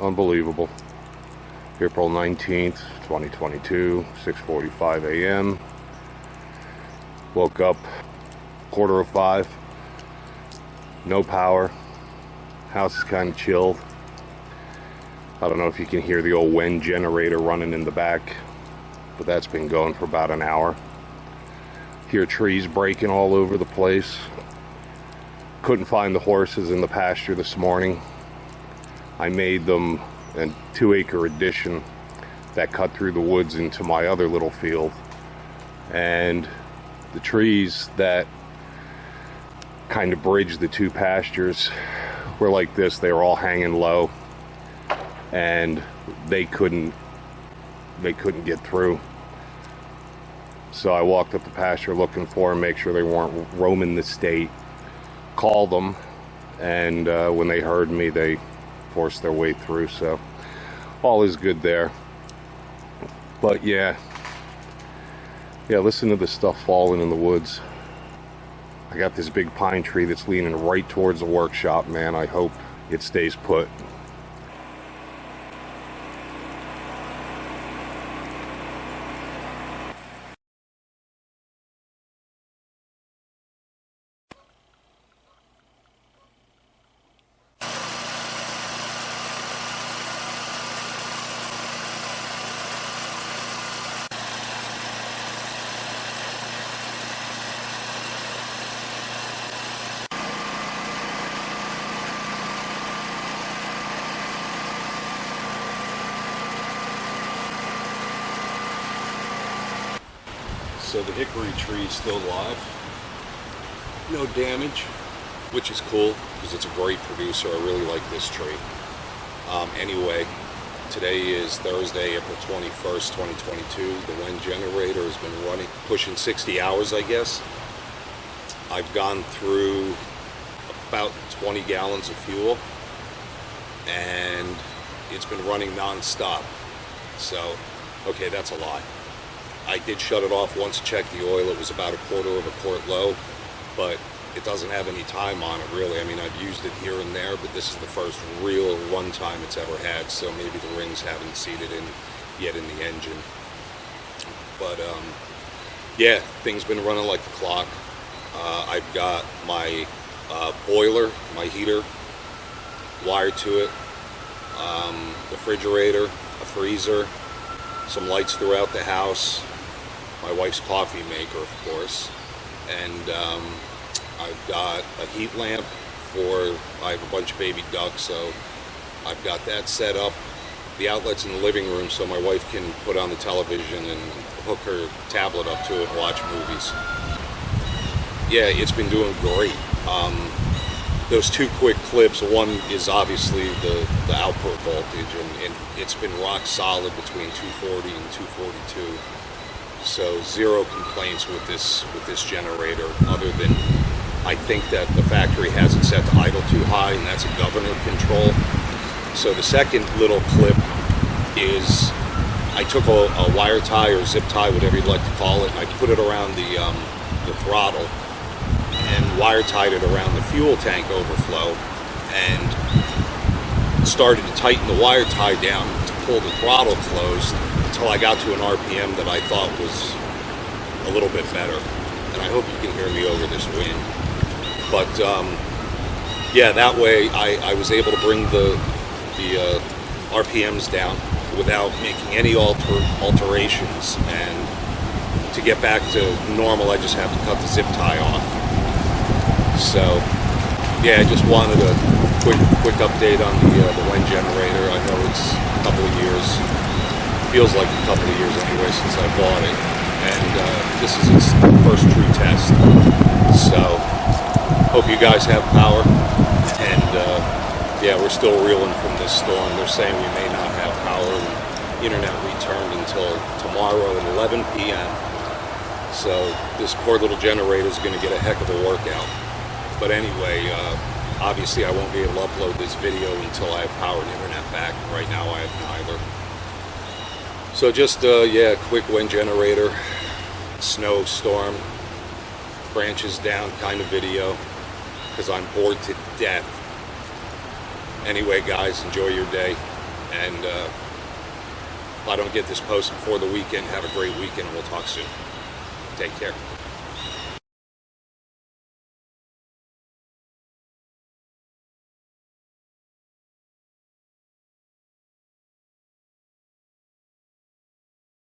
Unbelievable. April 19th, 2022, 6:45 a.m. Woke up 4:45. No power. House is kind of chilled. I don't know if you can hear the old WEN generator running in the back, but that's been going for about an hour. Hear trees breaking all over the place. Couldn't find the horses in the pasture this morning. I made them a 2-acre addition that cut through the woods into my other little field, and the trees that kind of bridged the two pastures were like this. They were all hanging low, and they couldn't get through. So I walked up the pasture looking for them, make sure they weren't roaming the state, called them, and when they heard me, they forced their way through. So all is good there. But yeah, listen to the stuff falling in the woods. I got this big pine tree that's leaning right towards the workshop, man. I hope it stays put. So the hickory tree is still alive, no damage, which is cool because it's a great producer. I really like this tree. Anyway, today is Thursday, April 21st, 2022. The WEN generator has been running, pushing 60 hours, I guess. I've gone through about 20 gallons of fuel, and it's been running non-stop. So, okay, that's a lot. I did shut it off once to check the oil. It was about 1/4 of a quart low, but it doesn't have any time on it, really. I mean, I've used it here and there, but this is the first real runtime it's ever had, so maybe the rings haven't seated in yet in the engine. But yeah, things been running like the clock. I've got my boiler, my heater wired to it, refrigerator, a freezer, some lights throughout the house, my wife's coffee maker, of course, and I've got a heat lamp I have a bunch of baby ducks, so I've got that set up. The outlet's in the living room, so my wife can put on the television and hook her tablet up to it and watch movies. Yeah, it's been doing great. Those two quick clips, one is obviously the output voltage, and it's been rock solid between 240 and 242. So zero complaints with this generator, other than I think that the factory has it set to idle too high, and that's a governor control. So the second little clip is I took a wire tie or zip tie, whatever you'd like to call it, and I put it around the throttle and wire tied it around the fuel tank overflow, and started to tighten the wire tie down to pull the throttle closed until I got to an RPM that I thought was a little bit better. And I hope you can hear me over this wind. But yeah, that way I was able to bring the RPMs down without making any alterations, and to get back to normal I just have to cut the zip tie off. So yeah, I just wanted a quick update on the WEN generator. I know it's a couple of years, feels like a couple of years anyway since I bought it, and this is its first true test. So hope you guys have power, and yeah, we're still reeling from this storm. They're saying we may not have power and internet returned until tomorrow at 11 p.m. So this poor little generator is going to get a heck of a workout. But anyway, obviously I won't be able to upload this video until I have power and internet back. Right now I have neither. So just, yeah, quick WEN generator, snowstorm, branches down kind of video, because I'm bored to death. Anyway, guys, enjoy your day. And if I don't get this posted before the weekend, have a great weekend. We'll talk soon. Take care.